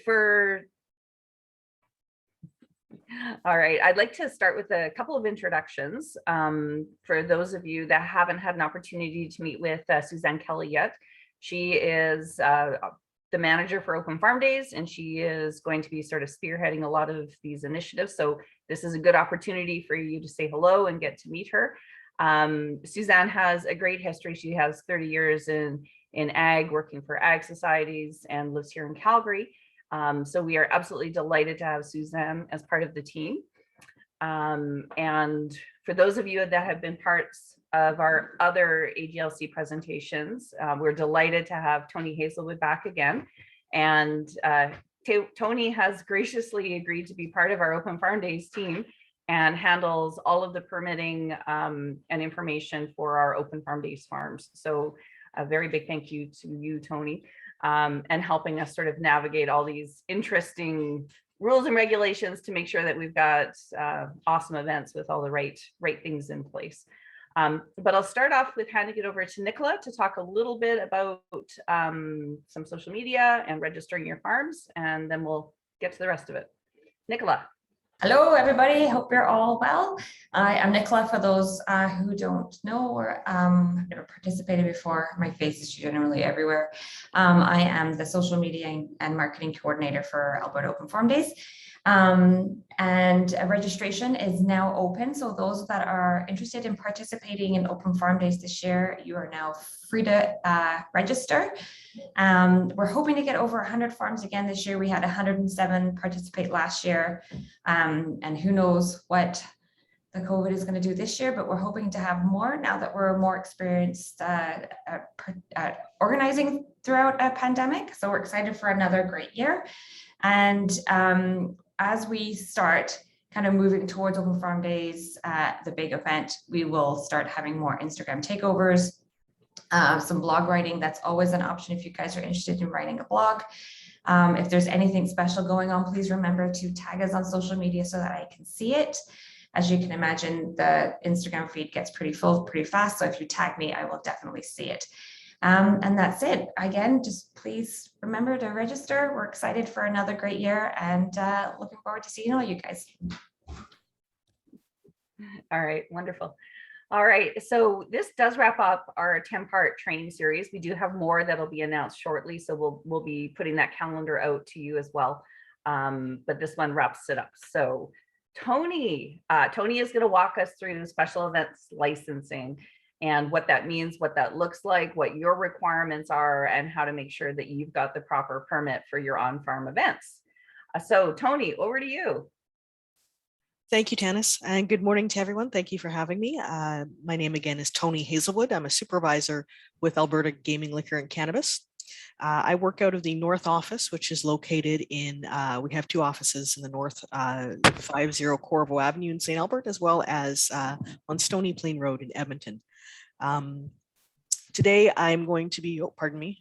For All right, I'd like to start with a couple of introductions. For those of you that haven't had an opportunity to meet with Suzanne Kelly yet, she is the manager for Open Farm Days, and she is going to be sort of spearheading a lot of these initiatives. So this is a good opportunity for you to say hello and get to meet her. Suzanne has a great history. She has 30 years in ag, working for ag societies, and lives here in Calgary. So we are absolutely delighted to have Suzanne as part of the team. And for those of you that have been parts of our other AGLC presentations, we're delighted to have Tony Hazelwood back again. And Tony has graciously agreed to be part of our Open Farm Days team and handles all of the permitting and information for our Open Farm Days farms. So a very big thank you to you, Tony. And helping us sort of navigate all these interesting rules and regulations to make sure that we've got awesome events with all the right things in place. But I'll start off with handing it over to Nicola to talk a little bit about some social media and registering your farms, and then we'll get to the rest of it. Nicola. Hello, everybody. Hope you're all well. I am Nicola, for those who don't know or have never participated before. My face is generally everywhere. I am the social media and marketing coordinator for Alberta Open Farm Days. And registration is now open. So those that are interested in participating in Open Farm Days this year, you are now free to register. We're hoping to get over 100 farms again this year. We had 107 participate last year. And who knows what the COVID is going to do this year, but we're hoping to have more now that we're more experienced at organizing throughout a pandemic. So we're excited for another great year. And as we start kind of moving towards Open Farm Days, the big event, we will start having more Instagram takeovers, some blog writing. That's always an option if you guys are interested in writing a blog. If there's anything special going on, please remember to tag us on social media so that I can see it. As you can imagine, the Instagram feed gets pretty full pretty fast. So if you tag me, I will definitely see it. And that's it. Again, just please remember to register. We're excited for another great year and looking forward to seeing all you guys. All right, wonderful. All right, so this does wrap up our 10-part training series. We do have more that'll be announced shortly, so we'll be putting that calendar out to you as well. But this one wraps it up. So Tony is going to walk us through the special events licensing and what that means, what that looks like, what your requirements are, and how to make sure that you've got the proper permit for your on-farm events. So Tony, over to you. Thank you, Tannis, and good morning to everyone. Thank you for having me. My name again is Tony Hazelwood. I'm a supervisor with Alberta Gaming, Liquor and Cannabis. I work out of the North Office, which is located in, we have two offices in the North, 50 Corvo Avenue in St. Albert, as well as on Stony Plain Road in Edmonton. Today I'm going to be, pardon me,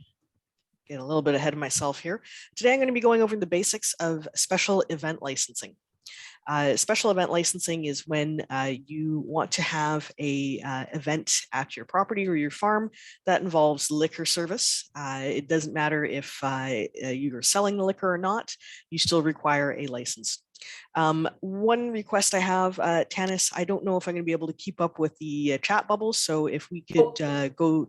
get a little bit ahead of myself here. Today I'm going to be going over the basics of special event licensing. Special event licensing is when you want to have a event at your property or your farm that involves liquor service. It doesn't matter if you're selling the liquor or not, you still require a license. One request I have, Tannis, I don't know if I'm going to be able to keep up with the chat bubbles, so if we could go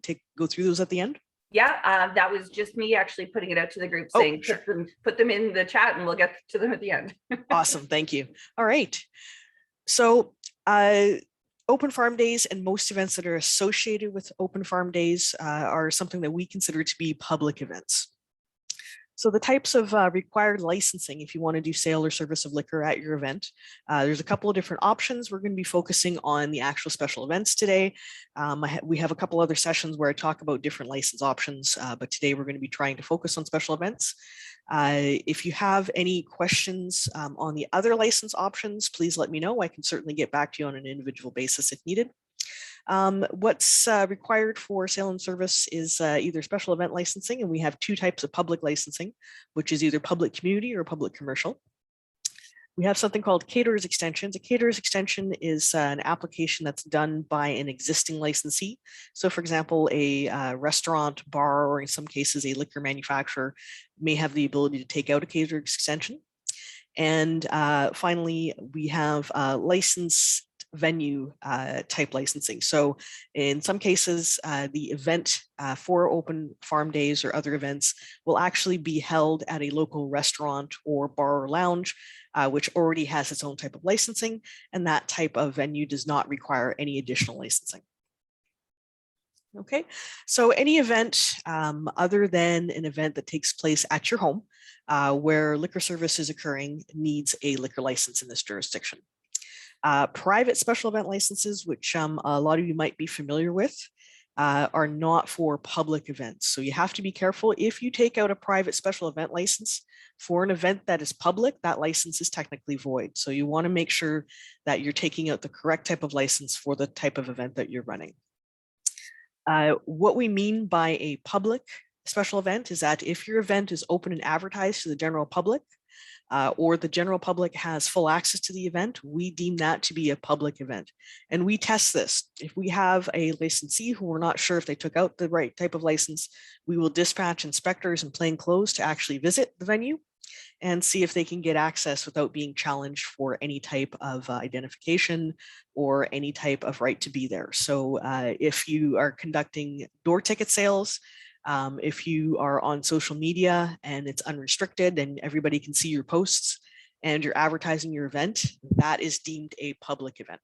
through those at the end. Yeah, that was just me actually putting it out to the group saying, sure. put them in the chat and we'll get to them at the end. Awesome, thank you. All right. So Open Farm Days and most events that are associated with Open Farm Days are something that we consider to be public events. So the types of required licensing if you want to do sale or service of liquor at your event, there's a couple of different options. We're going to be focusing on the actual special events today. We have a couple other sessions where I talk about different license options, but today we're going to be trying to focus on special events. If you have any questions on the other license options, please let me know. I can certainly get back to you on an individual basis if needed. What's required for sale and service is either special event licensing, and we have two types of public licensing, which is either public community or public commercial. We have something called caterers extensions. A caterers extension is an application that's done by an existing licensee. So for example, a restaurant, bar, or in some cases, a liquor manufacturer may have the ability to take out a caterers extension. And finally, we have license venue type licensing. So in some cases, the event for open farm days or other events will actually be held at a local restaurant or bar or lounge, which already has its own type of licensing, and that type of venue does not require any additional licensing. Okay, so any event other than an event that takes place at your home where liquor service is occurring needs a liquor license in this jurisdiction. Private special event licenses, which a lot of you might be familiar with, are not for public events. So you have to be careful. If you take out a private special event license for an event that is public, that license is technically void. So you want to make sure that you're taking out the correct type of license for the type of event that you're running. What we mean by a public special event is that if your event is open and advertised to the general public, or the general public has full access to the event, we deem that to be a public event. And we test this. If we have a licensee who we're not sure if they took out the right type of license, we will dispatch inspectors in plain clothes to actually visit the venue and see if they can get access without being challenged for any type of identification or any type of right to be there. So if you are conducting door ticket sales, if you are on social media and it's unrestricted and everybody can see your posts and you're advertising your event, that is deemed a public event.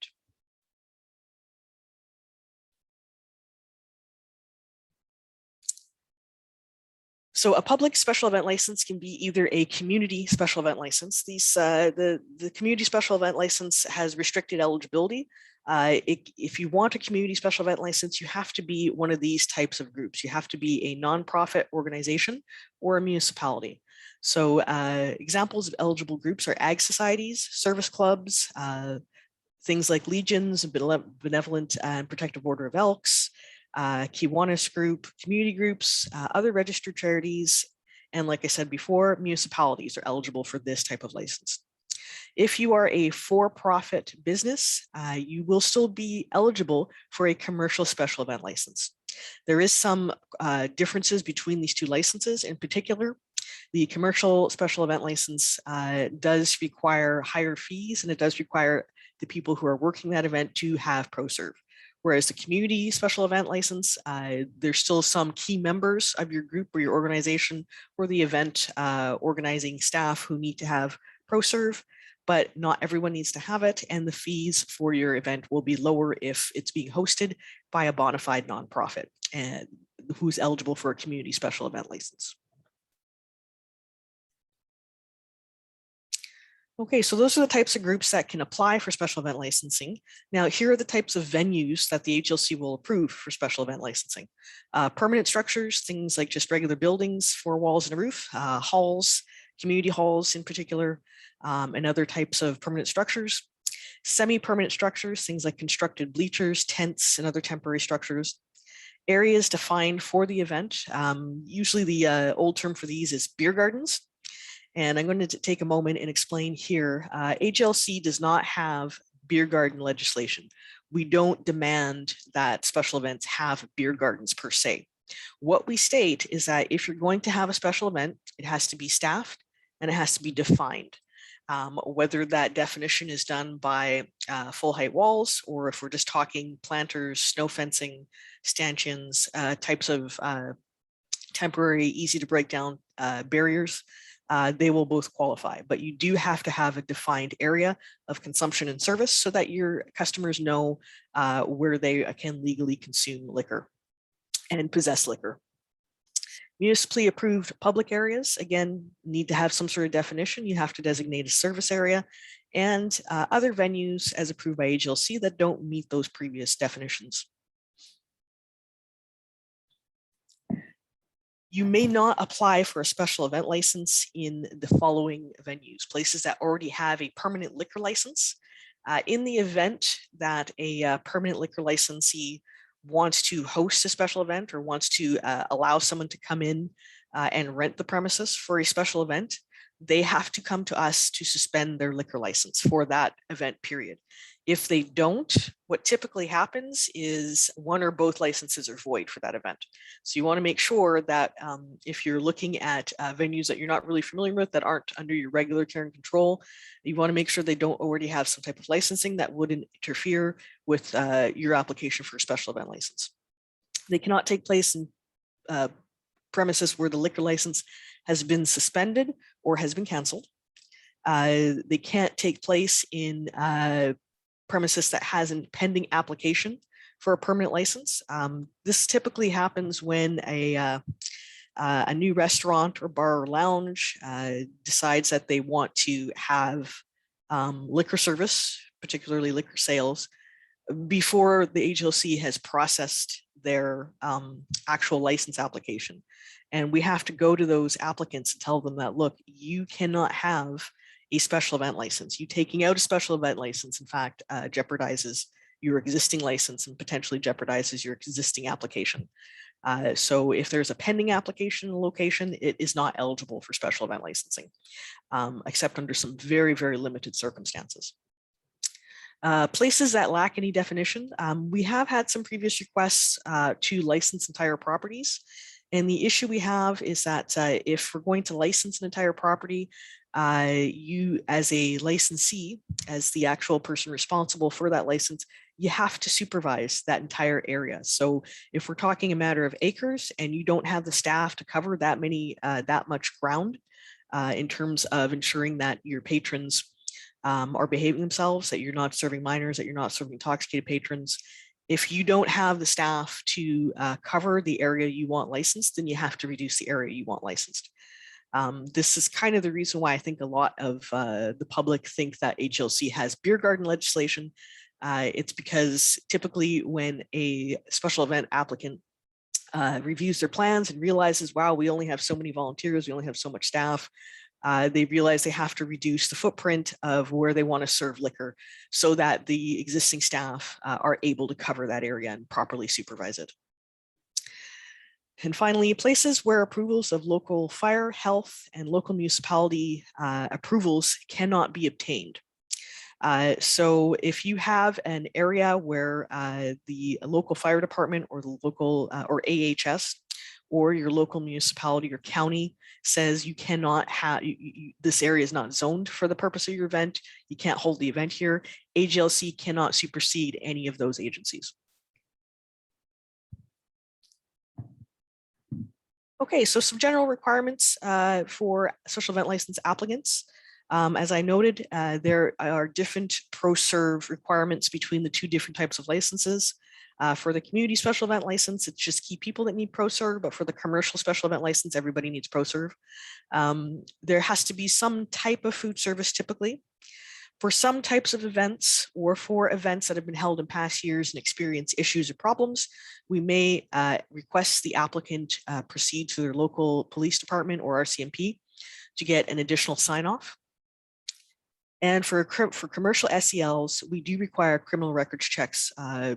So a public special event license can be either a community special event license. The community special event license has restricted eligibility. If you want a community special event license, you have to be one of these types of groups. You have to be a nonprofit organization or a municipality. So examples of eligible groups are ag societies, service clubs, things like legions, benevolent and protective order of Elks, Kiwanis group, community groups, other registered charities, and like I said before, municipalities are eligible for this type of license. If you are a for-profit business, you will still be eligible for a commercial special event license. There is some differences between these two licenses. In particular, the commercial special event license does require higher fees, and it does require the people who are working that event to have ProServe. Whereas the community special event license, there's still some key members of your group or your organization or the event organizing staff who need to have ProServe, but not everyone needs to have it. And the fees for your event will be lower if it's being hosted by a bona fide nonprofit and who's eligible for a community special event license. Okay, so those are the types of groups that can apply for special event licensing. Now, here are the types of venues that the HLC will approve for special event licensing. Permanent structures, things like just regular buildings, 4 walls and a roof, halls, community halls in particular, and other types of permanent structures. Semi-permanent structures, things like constructed bleachers, tents, and other temporary structures. Areas defined for the event. Usually the old term for these is beer gardens. And I'm going to take a moment and explain here. HLC does not have beer garden legislation. We don't demand that special events have beer gardens per se. What we state is that if you're going to have a special event, it has to be staffed and it has to be defined. Whether that definition is done by full height walls, or if we're just talking planters, snow fencing, stanchions, types of temporary, easy to break down barriers, they will both qualify, but you do have to have a defined area of consumption and service so that your customers know where they can legally consume liquor and possess liquor. Municipally approved public areas, again, need to have some sort of definition. You have to designate a service area, and other venues as approved by HLC that don't meet those previous definitions. You may not apply for a special event license in the following venues: places that already have a permanent liquor license. In the event that a permanent liquor licensee wants to host a special event or wants to allow someone to come in and rent the premises for a special event, they have to come to us to suspend their liquor license for that event period. If they don't, what typically happens is one or both licenses are void for that event. So you want to make sure that if you're looking at venues that you're not really familiar with, that aren't under your regular care and control, you want to make sure they don't already have some type of licensing that wouldn't interfere with your application for a special event license. They cannot take place in premises where the liquor license has been suspended or has been canceled. They can't take place in premises that has a pending application for a permanent license. This typically happens when a new restaurant or bar or lounge decides that they want to have liquor service, particularly liquor sales, before the AGLC has processed their actual license application. And we have to go to those applicants and tell them that, look, you cannot have a special event license. You taking out a special event license, in fact, jeopardizes your existing license and potentially jeopardizes your existing application. So if there's a pending application in a location, it is not eligible for special event licensing, except under some very, very limited circumstances. Places that lack any definition. We have had some previous requests to license entire properties. And the issue we have is that if we're going to license an entire property, you as a licensee, as the actual person responsible for that license, you have to supervise that entire area. So if we're talking a matter of acres and you don't have the staff to cover that much ground in terms of ensuring that your patrons are behaving themselves, that you're not serving minors, that you're not serving intoxicated patrons, if you don't have the staff to cover the area you want licensed, then you have to reduce the area you want licensed. This is kind of the reason why I think a lot of the public think that AGLC has beer garden legislation. It's because typically when a special event applicant reviews their plans and realizes, wow, we only have so many volunteers, we only have so much staff, they realize they have to reduce the footprint of where they want to serve liquor so that the existing staff are able to cover that area and properly supervise it. And finally, places where approvals of local fire, health, and local municipality approvals cannot be obtained. So if you have an area where the local fire department or the local or AHS or your local municipality or county says you cannot have, this area is not zoned for the purpose of your event, you can't hold the event here, AGLC cannot supersede any of those agencies. Okay, so some general requirements for special event license applicants. As I noted, there are different pro-serve requirements between the two different types of licenses. For the community special event license, it's just key people that need pro-serve, but for the commercial special event license, everybody needs pro-serve. There has to be some type of food service typically. For some types of events or for events that have been held in past years and experience issues or problems, we may request the applicant proceed to their local police department or RCMP to get an additional sign-off. And for commercial SELs, we do require criminal records checks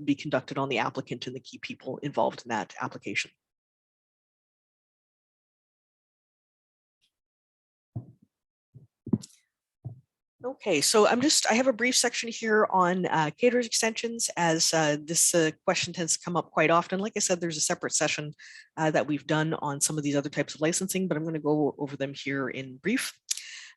be conducted on the applicant and the key people involved in that application. Okay, so I have a brief section here on caterers extensions, as this question tends to come up quite often. Like I said, there's a separate session that we've done on some of these other types of licensing, but I'm going to go over them here in brief.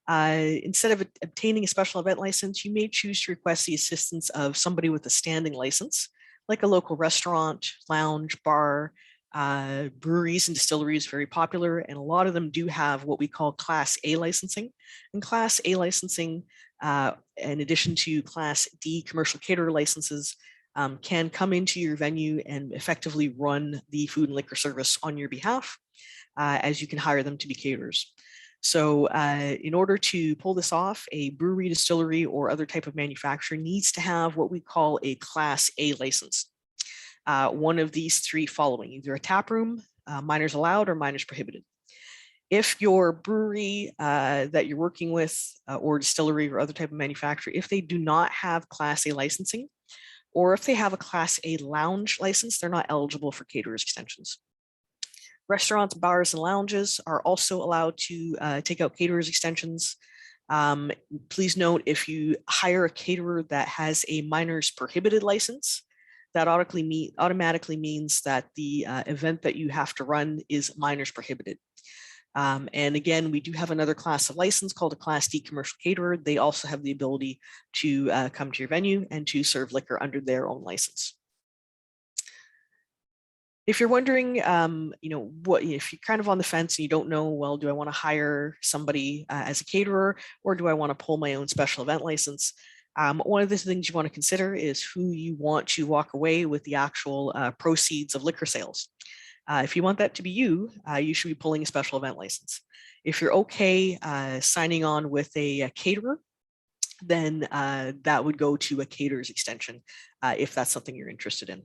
Instead of obtaining a special event license, you may choose to request the assistance of somebody with a standing license, like a local restaurant, lounge, bar, breweries and distilleries, very popular, and a lot of them do have what we call Class A licensing. And Class A licensing, in addition to Class D commercial caterer licenses, can come into your venue and effectively run the food and liquor service on your behalf, as you can hire them to be caterers. So in order to pull this off, a brewery, distillery, or other type of manufacturer needs to have what we call a Class A license. One of these three following, either a tap room, minors allowed, or minors prohibited. If your brewery that you're working with, or distillery or other type of manufacturer, if they do not have Class A licensing, or if they have a Class A lounge license, they're not eligible for caterers extensions. Restaurants, bars, and lounges are also allowed to take out caterers extensions. Please note, if you hire a caterer that has a minors prohibited license, that automatically means that the event that you have to run is minors prohibited. And again, we do have another class of license called a Class D commercial caterer. They also have the ability to come to your venue and to serve liquor under their own license. If you're wondering, what if you're kind of on the fence and you don't know, well, do I want to hire somebody as a caterer, or do I want to pull my own special event license? One of the things you want to consider is who you want to walk away with the actual proceeds of liquor sales. If you want that to be you, you should be pulling a special event license. If you're okay signing on with a caterer, then that would go to a caterer's extension if that's something you're interested in.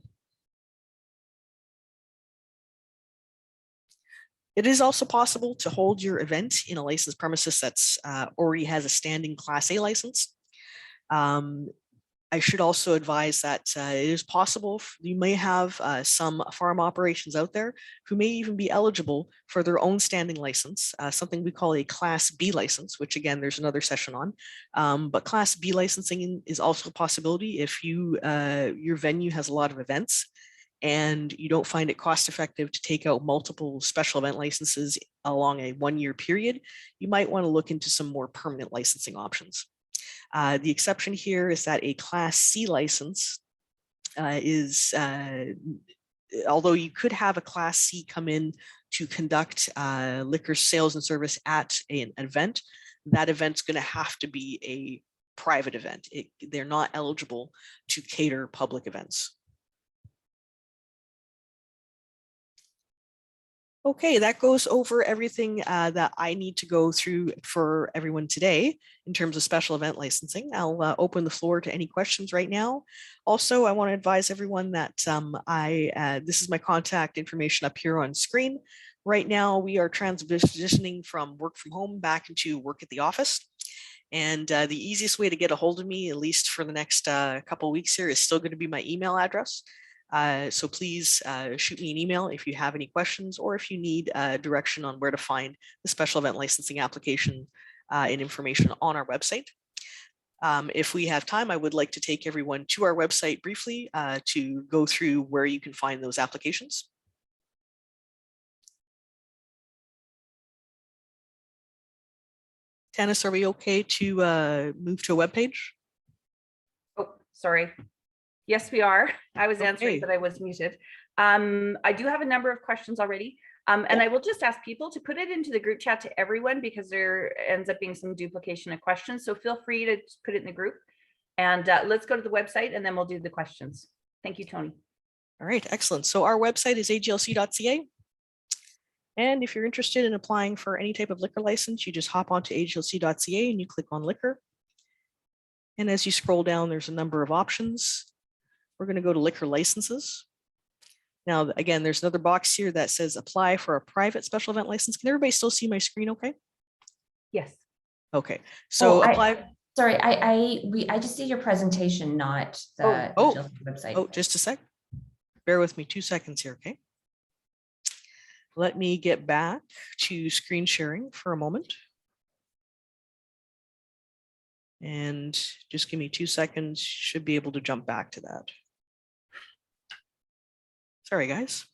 It is also possible to hold your event in a licensed premises that's already has a standing Class A license. I should also advise that it is possible you may have some farm operations out there who may even be eligible for their own standing license, something we call a Class B license, which again, there's another session on. But Class B licensing is also a possibility if your venue has a lot of events and you don't find it cost effective to take out multiple special event licenses along a 1-year period. You might want to look into some more permanent licensing options. The exception here is that a Class C license although you could have a Class C come in to conduct liquor sales and service at an event, that event's going to have to be a private event. They're not eligible to cater public events. Okay, that goes over everything that I need to go through for everyone today in terms of special event licensing. I'll open the floor to any questions right now. Also, I want to advise everyone that this is my contact information up here on screen. Right now, we are transitioning from work from home back into work at the office. And the easiest way to get a hold of me, at least for the next couple of weeks here, is still going to be my email address. So please shoot me an email if you have any questions or if you need direction on where to find the special event licensing application and information on our website. If we have time, I would like to take everyone to our website briefly to go through where you can find those applications. Tannis, are we okay to move to a web page? Oh, sorry. Yes, we are. I was answering, Okay. but I was muted. I do have a number of questions already. And I will just ask people to put it into the group chat to everyone because there ends up being some duplication of questions. So feel free to put it in the group. And let's go to the website and then we'll do the questions. Thank you, Tony. All right, excellent. So our website is aglc.ca. And if you're interested in applying for any type of liquor license, you just hop onto aglc.ca and you click on liquor. And as you scroll down, there's a number of options. We're going to go to liquor licenses. Now, again, there's another box here that says apply for a private special event license. Can everybody still see my screen okay? Yes. Okay, so apply. Sorry, I just see your presentation, not the website. Oh, just a sec. Bear with me 2 seconds here, okay? Let me get back to screen sharing for a moment. And just give me 2 seconds, should be able to jump back to that. Sorry, guys.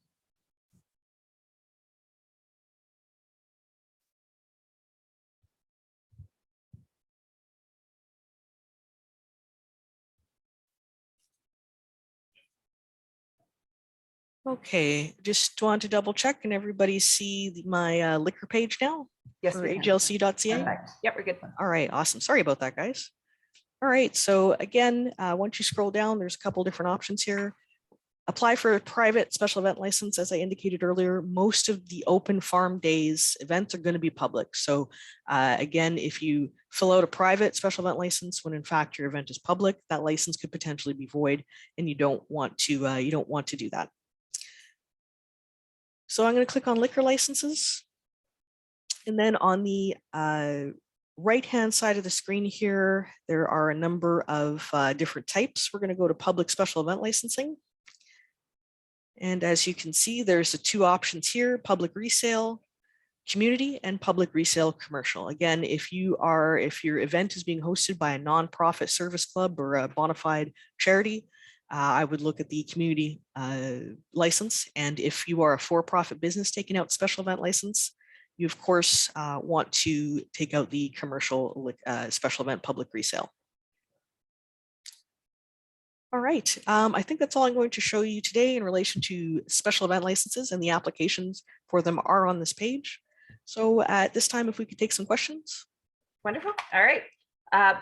Okay, just want to double check. Can everybody see my liquor page now? Yes, for we can. aglc.ca? Perfect. Yep, we're good. All right, awesome. Sorry about that, guys. All right, so again, once you scroll down, there's a couple different options here. Apply for a private special event license. As I indicated earlier, most of the open farm days events are going to be public. So again, if you fill out a private special event license when in fact your event is public, that license could potentially be void, and you don't want to do that. So I'm going to click on liquor licenses, and then on the right-hand side of the screen here, there are a number of different types. We're going to go to public special event licensing. And as you can see, there's the two options here: public resale, community, and public resale commercial. Again, if your event is being hosted by a nonprofit service club or a bona fide charity, I would look at the community license. And if you are a for-profit business taking out special event license, you of course want to take out the commercial special event public resale. All right, I think that's all I'm going to show you today in relation to special event licenses, and the applications for them are on this page. So at this time, if we could take some questions. Wonderful. All right.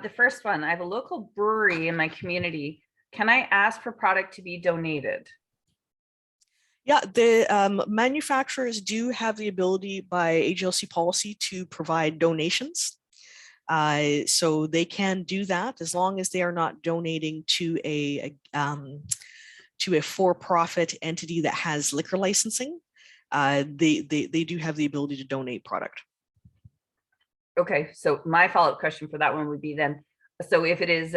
The first one, I have a local brewery in my community. Can I ask for product to be donated? Yeah, the manufacturers do have the ability by AGLC policy to provide donations. So they can do that as long as they are not donating to a for-profit entity that has liquor licensing. They do have the ability to donate product. Okay, so my follow-up question for that one would be then, so if it is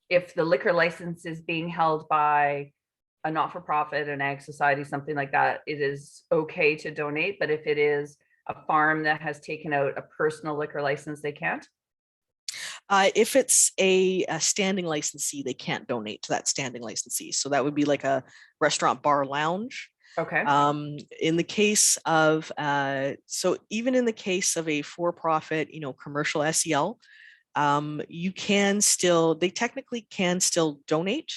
if the liquor license is being held by a not-for-profit, an ag society, something like that, it is okay to donate, but if it is a farm that has taken out a personal liquor license, they can't? If it's a standing licensee, they can't donate to that standing licensee. So that would be like a restaurant, bar, lounge. Okay. In the case of, so even in the case of a for-profit, commercial SEL, you can still, they technically can still donate.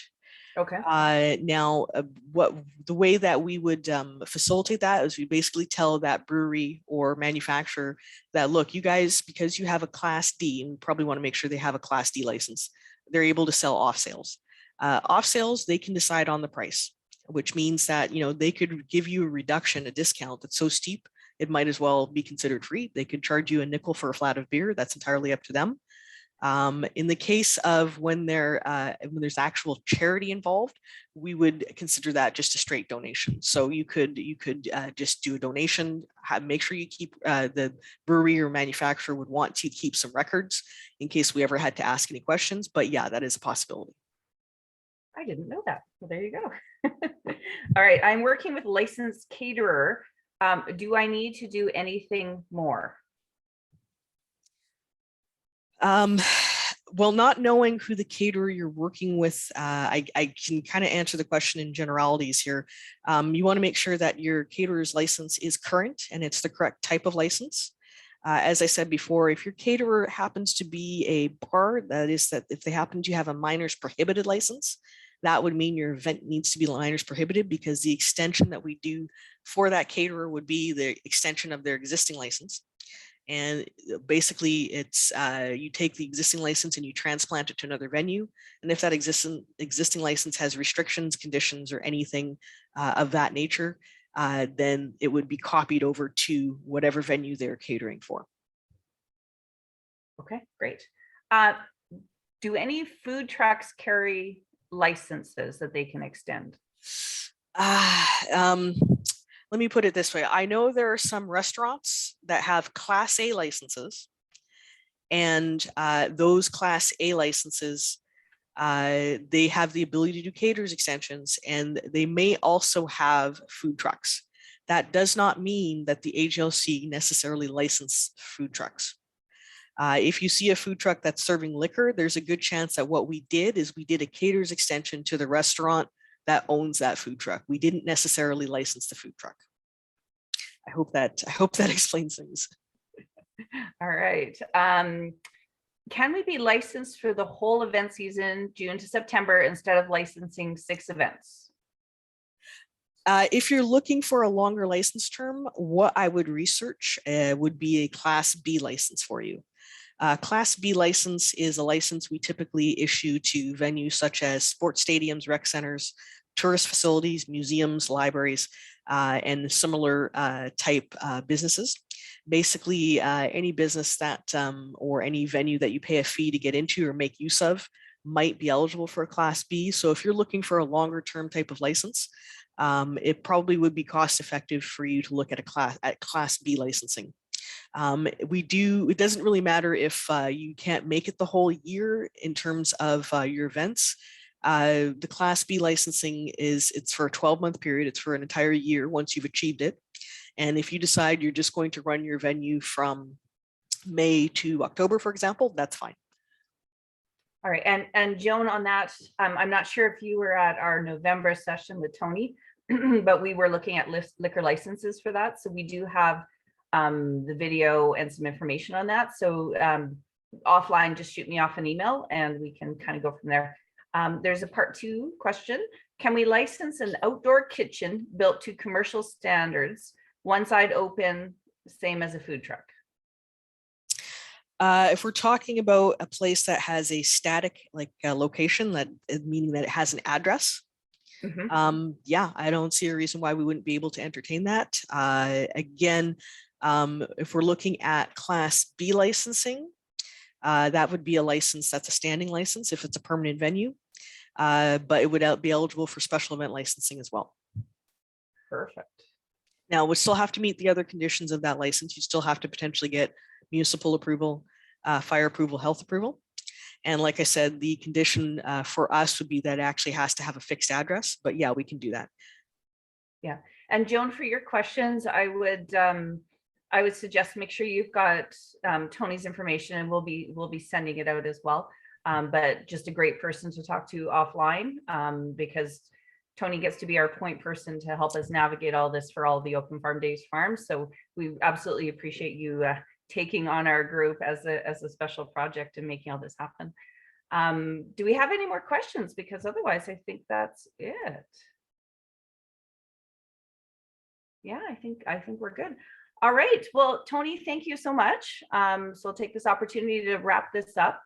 Okay. Now, the way that we would facilitate that is we basically tell that brewery or manufacturer that, look, you guys, because you have a Class D, and we probably want to make sure they have a Class D license, they're able to sell off sales. Off sales, they can decide on the price, which means that they could give you a reduction, a discount that's so steep it might as well be considered free. They could charge you a nickel for a flat of beer. That's entirely up to them. In the case of when there's actual charity involved, we would consider that just a straight donation. So you could just do a donation, make sure you keep, the brewery or manufacturer would want to keep some records in case we ever had to ask any questions. But yeah, that is a possibility. I didn't know that. Well, there you go. All right, I'm working with licensed caterer. Do I need to do anything more? Well, not knowing who the caterer you're working with, I can kind of answer the question in generalities here. You want to make sure that your caterer's license is current and it's the correct type of license. As I said before, if your caterer happens to be a bar, that is that if they happen to have a minors prohibited license, that would mean your event needs to be minors prohibited, because the extension that we do for that caterer would be the extension of their existing license. And basically it's you take the existing license and you transplant it to another venue. And if that existing license has restrictions, conditions, or anything of that nature, then it would be copied over to whatever venue they're catering for. Okay, great. Do any food trucks carry licenses that they can extend? Let me put it this way. I know there are some restaurants that have Class A licenses, and those Class A licenses, they have the ability to do caterers extensions, and they may also have food trucks. That does not mean that the AGLC necessarily license food trucks. If you see a food truck that's serving liquor, there's a good chance that what we did is we did a caterers extension to the restaurant that owns that food truck. We didn't necessarily license the food truck. I hope that explains things. All right. Can we be licensed for the whole event season, June to September, instead of licensing 6 events? If you're looking for a longer license term, what I would research would be a Class B license for you. Class B license is a license we typically issue to venues such as sports stadiums, rec centers, tourist facilities, museums, libraries, and similar type businesses. Basically, any business that or any venue that you pay a fee to get into or make use of might be eligible for a Class B. So if you're looking for a longer term type of license, it probably would be cost effective for you to look at Class B licensing. It doesn't really matter if you can't make it the whole year in terms of your events. The Class B licensing it's for a 12-month period. It's for an entire year once you've achieved it. And if you decide you're just going to run your venue from May to October, for example, that's fine. All right, and Joan, on that, I'm not sure if you were at our November session with Tony, but we were looking at liquor licenses for that. So we do have the video and some information on that. So offline, just shoot me off an email and we can kind of go from there. There's a part 2 question. Can we license an outdoor kitchen built to commercial standards, one side open, same as a food truck? If we're talking about a place that has a static location, that meaning that it has an address, yeah, I don't see a reason why we wouldn't be able to entertain that. Again, if we're looking at Class B licensing, that would be a license that's a standing license if it's a permanent venue, but it would be eligible for special event licensing as well. Perfect. Now, we still have to meet the other conditions of that license. You still have to potentially get municipal approval, fire approval, health approval. And like I said, the condition for us would be that it actually has to have a fixed address, but yeah, we can do that. Yeah. And Joan, for your questions, I would suggest make sure you've got Tony's information, and we'll be sending it out as well. But just a great person to talk to offline, because Tony gets to be our point person to help us navigate all this for all the Open Farm Days farms. So we absolutely appreciate you taking on our group as a special project and making all this happen. Do we have any more questions? Because otherwise, I think that's it. Yeah, I think we're good. All right. Well, Tony, thank you so much. So I'll take this opportunity to wrap this up.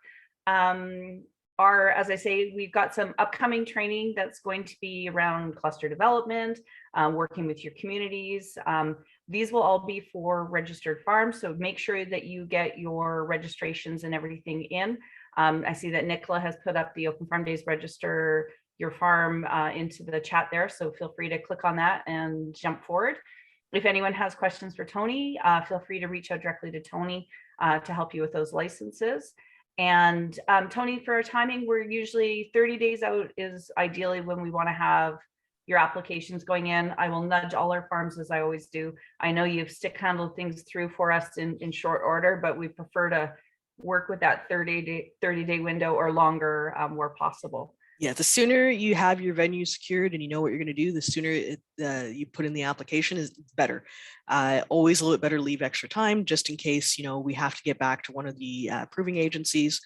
As I say, we've got some upcoming training that's going to be around cluster development, working with your communities. These will all be for registered farms, so make sure that you get your registrations and everything in. I see that Nicola has put up the Open Farm Days register your farm into the chat there, so feel free to click on that and jump forward. If anyone has questions for Tony, feel free to reach out directly to Tony to help you with those licenses. And Tony, for our timing, we're usually 30 days out is ideally when we want to have your applications going in. I will nudge all our farms as I always do. I know you've stick handled things through for us in short order, but we prefer to work with that 30-day window or longer where possible. Yeah, the sooner you have your venue secured and you know what you're going to do, the sooner you put in the application is better. Always a little bit better leave extra time just in case, we have to get back to one of the approving agencies,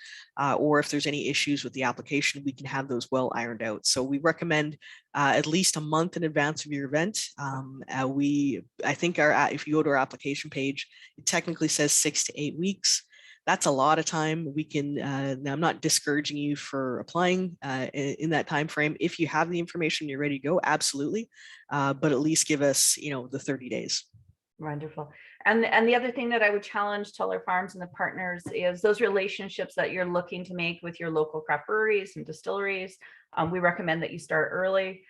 or if there's any issues with the application, we can have those well ironed out. So we recommend at least a month in advance of your event. I think if you go to our application page, it technically says 6 to 8 weeks. That's a lot of time. We can, now I'm not discouraging you for applying in that time frame. If you have the information, you're ready to go, absolutely. But at least give us, the 30 days. Wonderful. And the other thing that I would challenge Tuller Farms and the partners is those relationships that you're looking to make with your local craft breweries and distilleries. We recommend that you start early.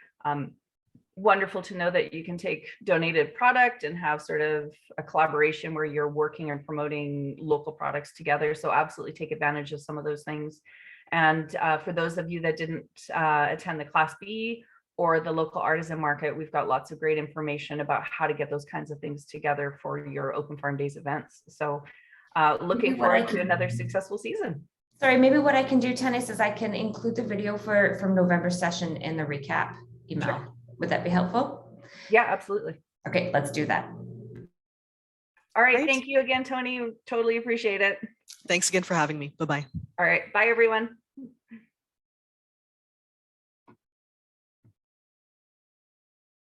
Wonderful to know that you can take donated product and have sort of a collaboration where you're working and promoting local products together. So absolutely take advantage of some of those things. And for those of you that didn't attend the Class B or the local artisan market, we've got lots of great information about how to get those kinds of things together for your Open Farm Days events. So looking forward to another successful season. Sorry, maybe what I can do, Tannis, is I can include the video from November session in the recap email. Sure. Would that be helpful? Yeah, absolutely. Okay, let's do that. All right. Thank you again, Tony. Totally appreciate it. Thanks again for having me. Bye-bye. All right. Bye, everyone.